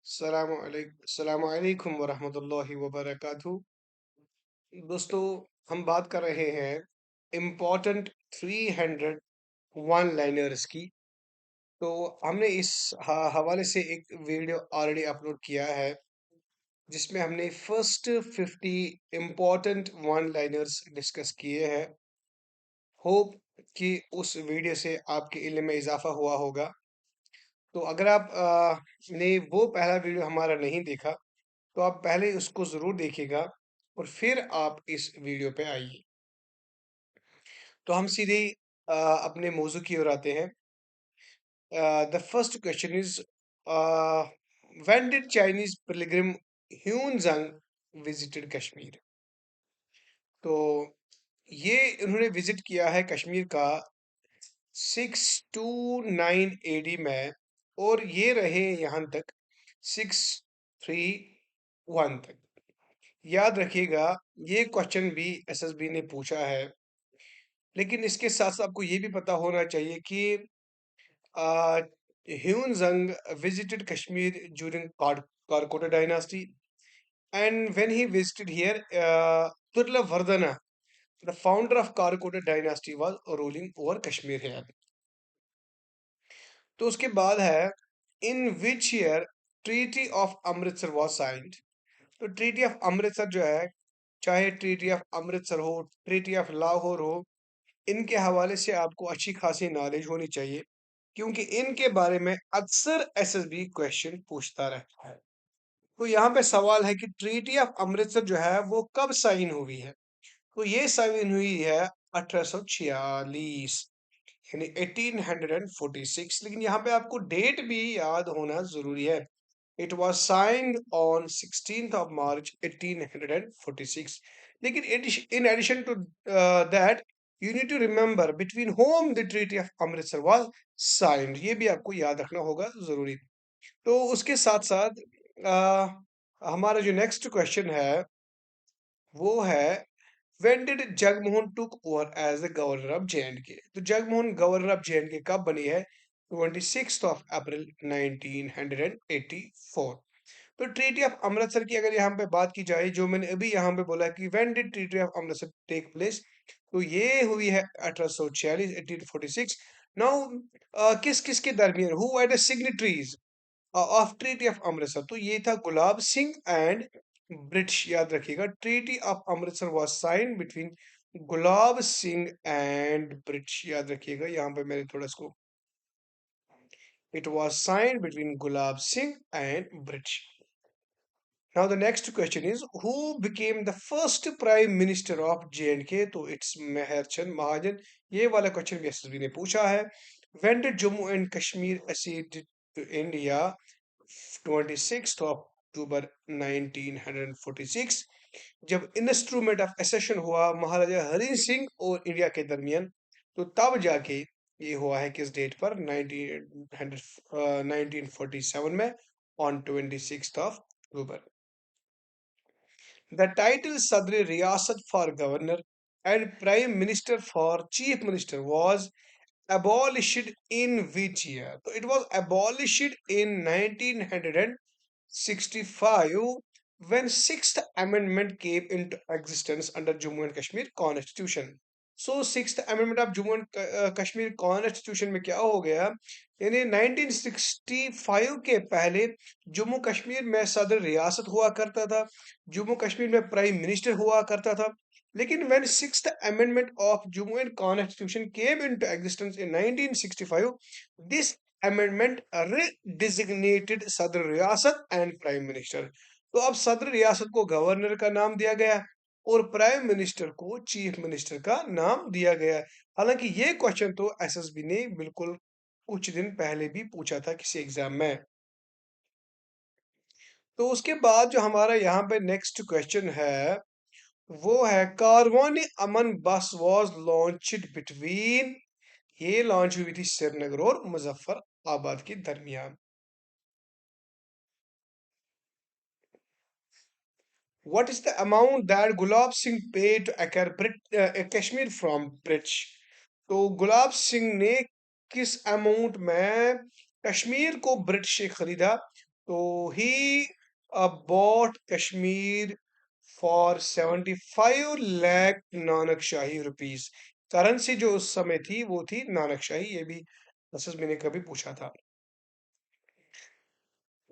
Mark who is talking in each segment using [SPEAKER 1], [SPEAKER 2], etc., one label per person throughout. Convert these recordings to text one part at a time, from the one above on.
[SPEAKER 1] अस्सलामुअलैकुम वरहमतुल्लाहि वबरकातुहू। दोस्तों, हम बात कर रहे हैं इम्पोर्टेंट 300 वन लाइनर्स की। तो हमने इस हवाले से एक वीडियो ऑलरेडी अपलोड किया है जिसमें हमने first 50 important one liners discuss किए हैं। होप कि उस वीडियो से आपके इल्म में इजाफा हुआ होगा। तो अगर आप ने वो पहला वीडियो हमारा नहीं देखा तो आप पहले उसको ज़रूर देखिएगा और फिर आप इस वीडियो पे आइए। तो हम सीधे अपने मौजू की ओर आते हैं। The first question is when did Chinese pilgrim Hiuen Tsang visited Kashmir. तो ये उन्होंने विजिट किया है कश्मीर का 629 एडी में और ये रहे यहाँ तक 631 तक। याद रखिएगा, ये क्वेश्चन भी एसएसबी ने पूछा है, लेकिन इसके साथ साथ आपको ये भी पता होना चाहिए कि ह्यूनजंग visited Kashmir during Karkota dynasty, and when he visited here, Turlavardhana, the founder of Karkota dynasty, was ruling over Kashmir here. तो उसके बाद है in which year treaty of Amritsar was signed. तो ट्रीटी ऑफ अमृतसर जो है, चाहे ट्रीटी ऑफ अमृतसर हो, treaty of Lahore हो, इनके हवाले से आपको अच्छी खासी नॉलेज होनी चाहिए, क्योंकि इनके बारे में अक्सर एसएसबी क्वेश्चन पूछता रहता है। तो यहाँ पे सवाल है कि ट्रीटी ऑफ अमृतसर जो है वो कब साइन हुई है। तो ये साइन हुई है 1846, यानी 1846। लेकिन यहाँ पे आपको डेट भी याद होना जरूरी है। It was signed on 16th of March 1846। लेकिन in addition to that you need to remember between whom the treaty of Amritsar was signed. ये भी आपको याद रखना होगा जरूरी। तो उसके साथ साथ हमारा जो नेक्स्ट क्वेश्चन है वो है when did Jagmohan took over as the governor of J and K. तो जगमोहन गवर्नर ऑफ जेएंडके कब बनी है? 26 अप्रैल 1984। तो ट्रीटी ऑफ अमृतसर की अगर यहाँ पे बात की जाए, जो मैंने अभी यहाँ पे बोला कि when did treaty of Amritsar take place, तो ये हुई है 1846, 1846। नाउ किस किस के दरमियान who are the signatories of treaty of Amritsar? तो ये था गुलाब सिंह एंड ब्रिटिश। याद रखिएगा, treaty of Amritsar was sign between Gulab Singh and British. याद रखिएगा, यहाँ पे मैंने थोड़ा इसको, it was sign between Gulab Singh and British. Now the next question is who became the first prime minister of J&K? तो it's मेहरचंद महाजन। ये वाला क्वेश्चन भी एसएसबी ने पूछा है। When did Jammu and Kashmir accede to India? 26th of October 1946। जब instrument of assertion हुआ महाराजा हरि सिंह और इंडिया के दरमियान, तो तब जाके ये हुआ है किस डेट पर? 1947 में, on 26th of October। The title Sadr Riyasat for Governor and Prime Minister for Chief Minister was abolished in which year? So it was abolished in 1965 when Sixth Amendment came into existence under Jammu and Kashmir Constitution. So Sixth Amendment of Jammu and Kashmir Constitution में क्या हो गया? यानी 1965 के पहले जम्मू कश्मीर में सदर रियासत हुआ करता था, जम्मू कश्मीर में प्राइम मिनिस्टर हुआ करता था। लेकिन when sixth amendment of Jammu and Constitution came into existence in 1965, this amendment redesignated सदर रियासत एंड प्राइम मिनिस्टर। तो अब सदर रियासत को गवर्नर का नाम दिया गया और प्राइम मिनिस्टर को चीफ मिनिस्टर का नाम दिया गया। हालांकि ये क्वेश्चन तो एसएसबी ने बिल्कुल कुछ दिन पहले भी पूछा था किसी एग्जाम में। तो उसके बाद जो हमारा यहाँ पे नेक्स्ट क्वेश्चन है वो है Karwan Aman bus was launched between. ये लॉन्च हुई थी श्रीनगर और मुजफ्फराबाद के दरमियान। What is the amount that Gulab Singh pay to acquire Kashmir from British? तो गुलाब सिंह ने किस अमाउंट में कश्मीर को ब्रिटिश से खरीदा? तो ही bought Kashmir for 75 lakh Nanak shahi rupees. Currency जो उस समय थी वो थी नानक शाही, ये भी मैंने कभी पूछा था।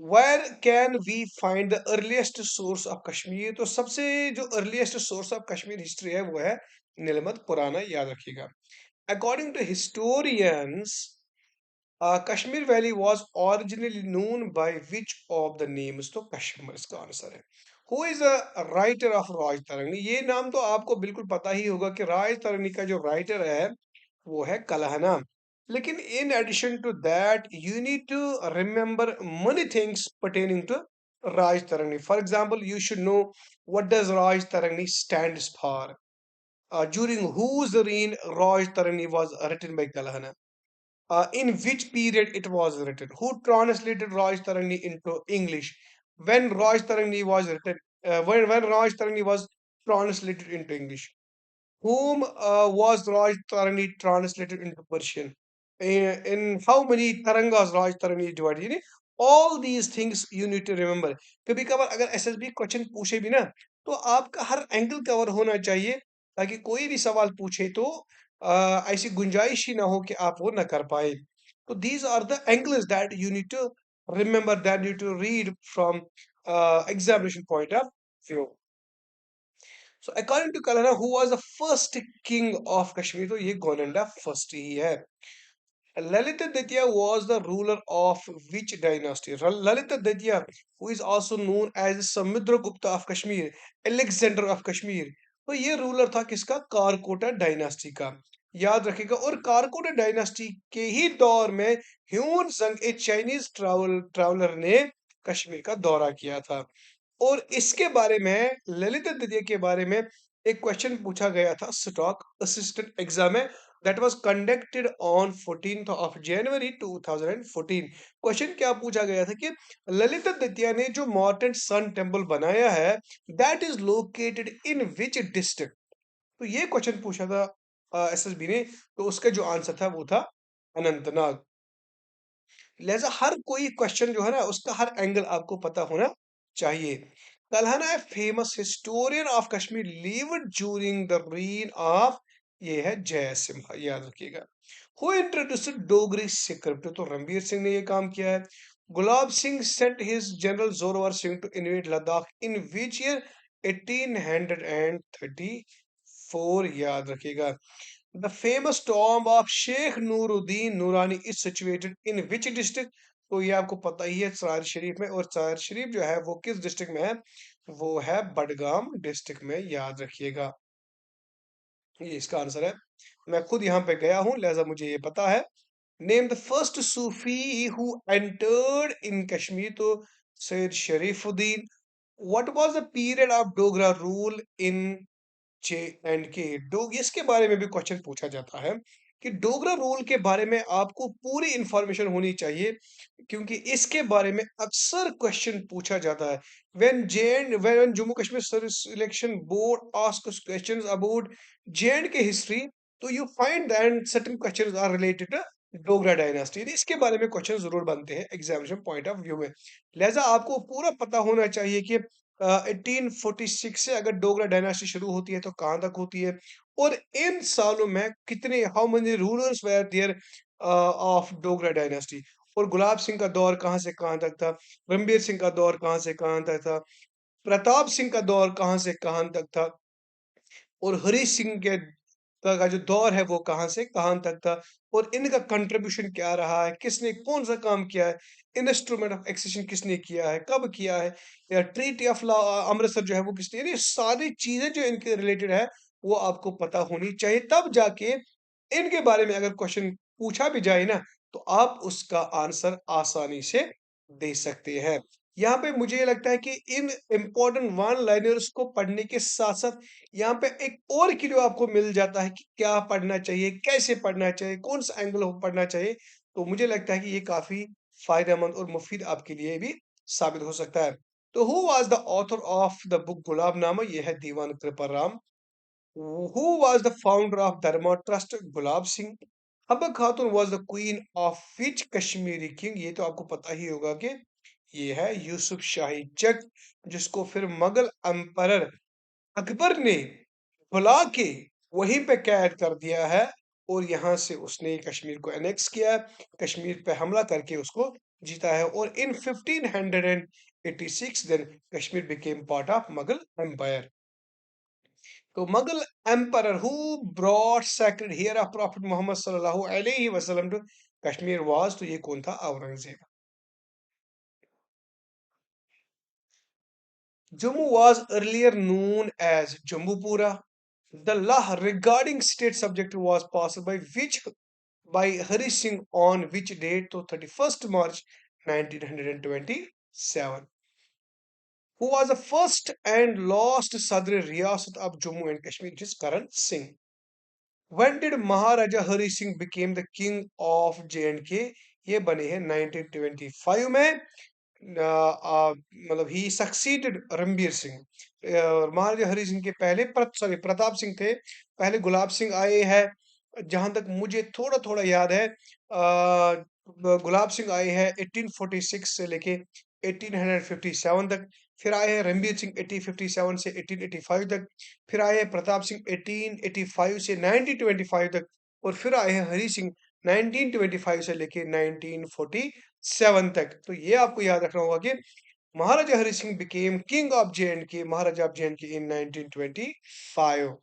[SPEAKER 1] Where can we find the earliest source of Kashmir? तो सबसे जो earliest source of Kashmir history है वो है नीलमत पुराना, याद रखिएगा। According to historians, Kashmir valley was originally known by which of the names? तो कश्मीर इसका आंसर है। Who is the writer of Rajatarangini? ये नाम तो आपको बिल्कुल पता ही होगा कि राज तरंगी का जो राइटर है वो है कलहना। लेकिन in addition to that you need to remember many things pertaining to Raj Tarangni. For example, you should know what does Raj Tarangni stands for. During whose reign Raj Tarangni was written by Kalhana? In which period it was written? Who translated Raj Tarangni into English? When Raj Tarangni was written, when Raj Tarangni was translated into English? Whom was Raj Tarani translated into Persian? In how many Tarangas Raj Tarani is divided? All these things you need to remember. कभी कभार अगर SSB question पूछे भी ना, तो आपका हर angle cover होना चाहिए, ताकि कोई भी सवाल पूछे तो ऐसी गुंजाइश ही ना हो कि आप वो ना कर पाए। तो these are the angles that you need to remember, that you need to read from examination point of view. So according to Kalana, who was the first king of Kashmir? तो ये गोलंडा फर्स्ट ही है। Lalita Dadya was the ruler of which dynasty? Lalita Dadya, who is also known as Samudragupta of Kashmir, Alexander of Kashmir, तो ये ruler था किसका? Karkota dynasty का, याद रखिएगा। और कारकोटा डायनास्टी के ही दौर में ह्यून संग, एक चाइनीज ट्रैवलर ने कश्मीर का दौरा किया था। और इसके बारे में, ललित द्वितीय के बारे में एक क्वेश्चन पूछा गया था स्टॉक असिस्टेंट एग्जाम में, that was conducted on 14th of January 2014। Question क्या पूछा गया था कि ललित द्वितीय ने जो मॉर्टेन सन टेम्पल बनाया है, that is located in which district? तो ये क्वेश्चन पूछा था एसएसबी ने, तो उसका जो आंसर था वो था अनंतनाग। लिहाजा हर कोई क्वेश्चन जो है ना, उसका हर एंगल आपको पता होना चाहिए। तलहना है famous historian of Kashmir lived during the reign of, ये है जय सिम्हा, याद रखिएगा। Who introduced Dogri script? तो रणबीर सिंह ने ये काम किया है। Gulab Singh sent his general Zorawar Singh to invade Ladakh in which year? 1834, याद रखिएगा। The famous tomb of Sheikh Nuruddin Nurani is situated in which district? तो ये आपको पता ही है, चार शरीफ में। और चार शरीफ जो है वो किस डिस्ट्रिक्ट में है? वो है बडगाम डिस्ट्रिक्ट में, याद रखिएगा। ये इसका आंसर है। मैं खुद यहाँ पे गया हूँ, लिहाजा मुझे ये पता है। Name the first Sufi who entered in Kashmir? तो Syed Sharifuddin. What was the period of Dogra rule in J and K? डोग, इसके बारे में भी क्वेश्चन पूछा जाता है कि डोगरा रूल के बारे में आपको पूरी इंफॉर्मेशन होनी चाहिए, क्योंकि इसके बारे में अक्सर क्वेश्चन पूछा जाता है। When Jammu Kashmir service selection board asks questions about J and K history, तो you find that certain questions are related to Dogra dynasty. इसके बारे में क्वेश्चन जरूर बनते हैं एग्जामिनेशन पॉइंट ऑफ व्यू में। लिहाजा आपको पूरा पता होना चाहिए कि 1846 से अगर डोगरा डायनास्टी शुरू होती है तो कहाँ तक होती है, और इन सालों में कितने, how many rulers were there of Dogra dynasty. और गुलाब सिंह का दौर कहाँ से कहाँ तक था, रणबीर सिंह का दौर कहाँ से कहाँ तक था, प्रताप सिंह का दौर कहाँ से कहाँ तक था, और हरी सिंह के का जो दौर है वो कहाँ से कहाँ तक था, और इनका कंट्रीब्यूशन क्या रहा है, किसने कौन सा काम किया है, इंस्ट्रूमेंट ऑफ एक्सेशन किसने किया है, कब किया है, या ट्रीटी ऑफ अमृतसर जो है वो किसने, यानी सारी चीजें जो इनके रिलेटेड है वो आपको पता होनी चाहिए। तब जाके इनके बारे में अगर क्वेश्चन पूछा भी जाए ना, तो आप उसका आंसर आसानी से दे सकते हैं। यहाँ पे मुझे ये लगता है कि इन इम्पोर्टेंट वन लाइनर्स को पढ़ने के साथ साथ यहाँ पे एक और क्लू आपको मिल जाता है कि क्या पढ़ना चाहिए, कैसे पढ़ना चाहिए, कौन सा एंगल पढ़ना चाहिए। तो मुझे लगता है कि ये काफी फायदेमंद और मुफीद आपके लिए भी साबित हो सकता है। तो who was the author of the book Gulabnama? ये है Diwan Kriparam. Who was the founder of Dharma trust? Gulab Singh. Habba Khatoon was the queen of which Kashmiri king? ये तो आपको पता ही होगा कि ये है यूसुफ शाही चक, जिसको फिर मुगल एम्परर अकबर ने बुला के वहीं पे कैद कर दिया है और यहाँ से उसने कश्मीर को एनेक्स किया, कश्मीर पे हमला करके उसको जीता है और in 1586 then Kashmir became part of Mughal empire. तो Mughal emperor who brought sacred here of prophet Muhammad sallallahu alaihi wasallam to Kashmir was, तो ये कौन था? Aurangzeb. Jammu was earlier known as Jambupura. The law regarding state subject was passed by Hari Singh on which date? To 31st March 1927. Who was the first and last Sadr Riyasat of Jammu and Kashmir? It is Karan Singh. When did Maharaja Hari Singh became the king of J&K? ये बने हैं 1925 में। मतलब ही succeeded Ranbir Singh. महाराजा हरि सिंह के पहले प्रताप सिंह थे, पहले गुलाब सिंह आए हैं। जहां तक मुझे थोड़ा थोड़ा याद है, गुलाब सिंह आए हैं 1846 से लेके 1857 तक। फिर आए हैं रणबीर सिंह 1857 से 1885 तक। फिर आए हैं प्रताप सिंह 1885 से 1925 तक। और फिर आए हैं हरि सिंह 1925 से लेके 1947 तक। तो ये आपको याद रखना होगा कि Maharaja Hari Singh became king of J&K, Maharaja of J&K in 1925।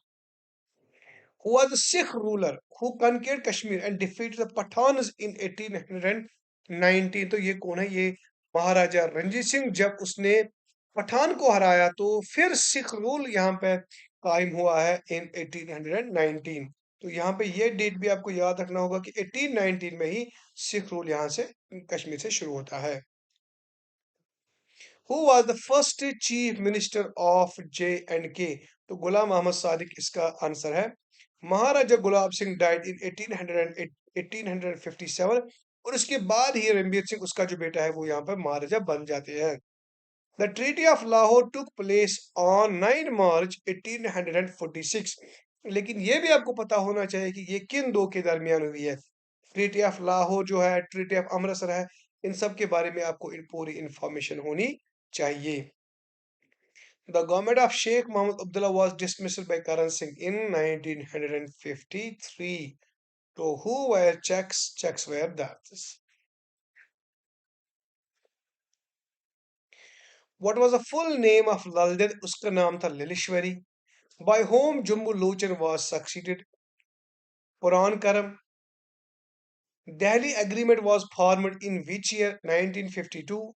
[SPEAKER 1] Who was the Sikh ruler who conquered Kashmir and defeated the Pathans in 1819? तो ये कौन है? ये महाराजा रणजीत सिंह। जब उसने पठान को हराया तो फिर सिख रूल यहाँ पे कायम हुआ है इन 1819। तो यहाँ पे ये डेट भी आपको याद रखना होगा कि 1819 में ही सिख रूल यहाँ से कश्मीर से शुरू होता है। Who was the first chief minister of J&K? तो गुलाम अहमद सादिक इसका आंसर है। महाराजा गुलाब सिंह डाइड इन 1857 और उसके बाद ही रणबीर सिंह उसका जो बेटा है वो यहाँ पर महाराजा बन जाते हैं। The Treaty of Lahore took place on 9 March 1846। लेकिन ये भी आपको पता होना चाहिए कि ये किन दो के दरमियान हुई है। ट्रीटी ऑफ लाहौर जो है, ट्रीटी ऑफ अमृतसर है, इन सब के बारे में आपको पूरी इंफॉर्मेशन होनी चाहिए। The government of Sheikh Mohammed Abdullah was dismissed by Karan Singh in 1953. So who were checks? Checks were that. What was the full name of Lal Ded? उसका नाम था ललिश्वरी। By whom Jumbo Lochan was succeeded? Puran Karam. Delhi Agreement was formed in which year? 1952.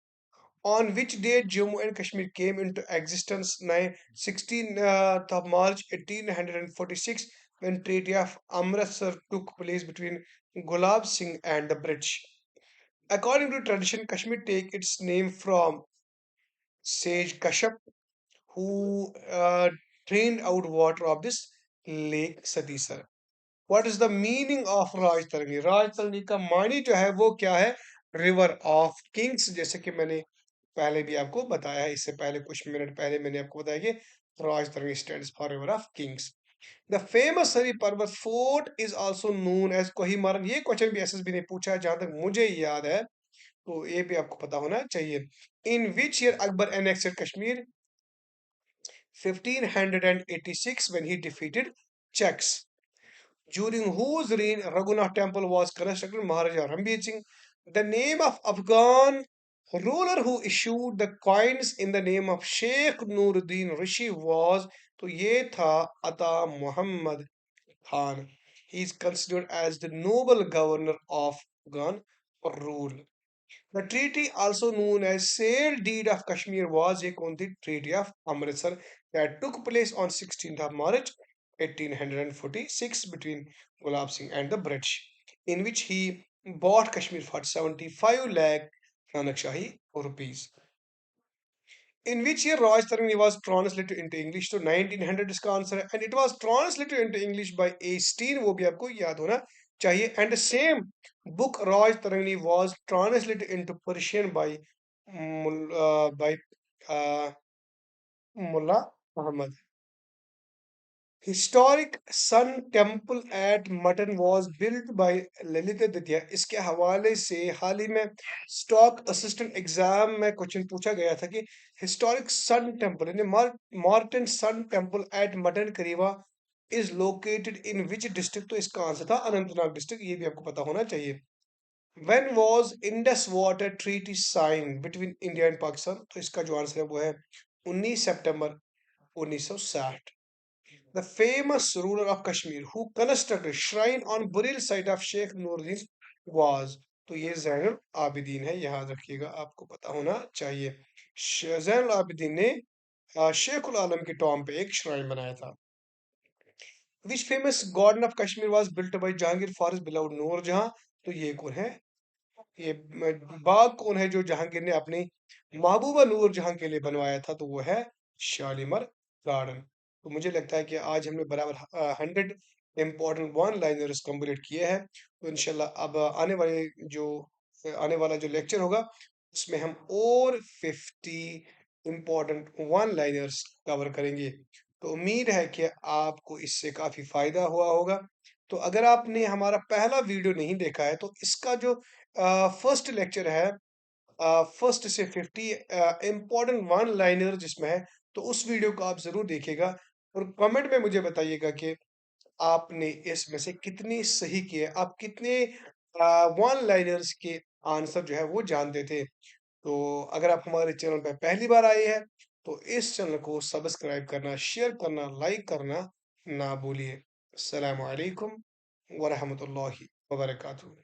[SPEAKER 1] On which date Jammu and Kashmir came into existence? 16th of March 1846, when Treaty of Amritsar took place between Gulab Singh and the British. According to tradition, Kashmir take its name from sage Kashyap, who drained out water of this lake Satisar. What is the meaning of राज तरंगी? राज तरंगी का मानी जो है वो क्या है? River of Kings. जैसे कि मैंने पहले भी आपको बताया है, इससे पहले कुछ मिनट पहले मैंने आपको बताया कि Rajatarangini stands for river of kings. The famous Hari Parbat fort is also known as Kohimaran. ये क्वेश्चन भी एसएसबी ने पूछा है, जहां तक मुझे याद है, तो ये भी आपको पता होना चाहिए। In which year Akbar annexed Kashmir? 1586 when he defeated Czechs. During whose reign Raghunath Temple was constructed? Maharaja Ranbir Singh. The name of Afghan ruler who issued the coins in the name of Sheikh Nuruddin Rishi was, तो ये था अता Muhammad Khan. He is considered as the noble governor of Afghan rule. The treaty, also known as Sale Deed of Kashmir, was a Kundi Treaty of Amritsar that took place on 16th of March 1846 between Gulab Singh and the British, in which he bought Kashmir for 75 lakh Nanak Shahi rupees. In which year Raj Tarangani was translated into English? तो 1900 इसका answer है, and it was translated into English by Aistine, वो भी आपको याद होना चाहिए। And the same book Raj Tarangani was translated into Persian by uh, Mullah Muhammad. Historic sun temple at Mattan was built by Lalit द्वितीय। इसके हवाले से हाल ही में स्टॉक असिस्टेंट एग्जाम में क्वेश्चन पूछा गया था कि हिस्टोरिक सन टेम्पल यानी Martand sun temple at Mattan karewa is located in which district. तो इसका आंसर था अनंतनाग डिस्ट्रिक्ट, ये भी आपको पता होना चाहिए। When was Indus Water Treaty signed between India and Pakistan? तो इसका जो आंसर है वो है 19 सितंबर 1960। The famous ruler of Kashmir who constructed shrine on burial site of Sheikh Nuruddin was। तो ये जैनुल आबिदीन है, याद रखिएगा, आपको पता होना चाहिए। जैनुल आबिदीन ने शेखुल आलम के टॉम पे एक श्राइन बनाया था। Which famous garden of Kashmir was built by Jahangir for his beloved Nurjahan. तो ये कौन है, ये बाग कौन है जो जहांगीर ने अपनी महबूबा नूर जहां के लिए बनवाया था? तो वो है शालीमार गार्डन। तो मुझे लगता है कि आज हमने बराबर 100 इंपॉर्टेंट वन लाइनर्स कंप्लीट किए हैं। तो इंशाल्लाह अब आने वाला जो लेक्चर होगा उसमें हम और 50 इंपॉर्टेंट वन लाइनर्स कवर करेंगे। तो उम्मीद है कि आपको इससे काफी फायदा हुआ होगा। तो अगर आपने हमारा पहला वीडियो नहीं देखा है तो इसका जो फर्स्ट लेक्चर है, फर्स्ट से 50 इंपॉर्टेंट वन लाइनर जिसमें है, तो उस वीडियो को आप जरूर देखिएगा और कमेंट में मुझे बताइएगा कि आपने इसमें से कितनी सही किए, आप कितने वन लाइनर्स के आंसर जो है वो जानते थे। तो अगर आप हमारे चैनल पर पहली बार आए हैं तो इस चैनल को सब्सक्राइब करना, शेयर करना, लाइक करना ना भूलिए। अस्सलाम वालेकुम वरहमतुल्लाहि वबरकातुहू।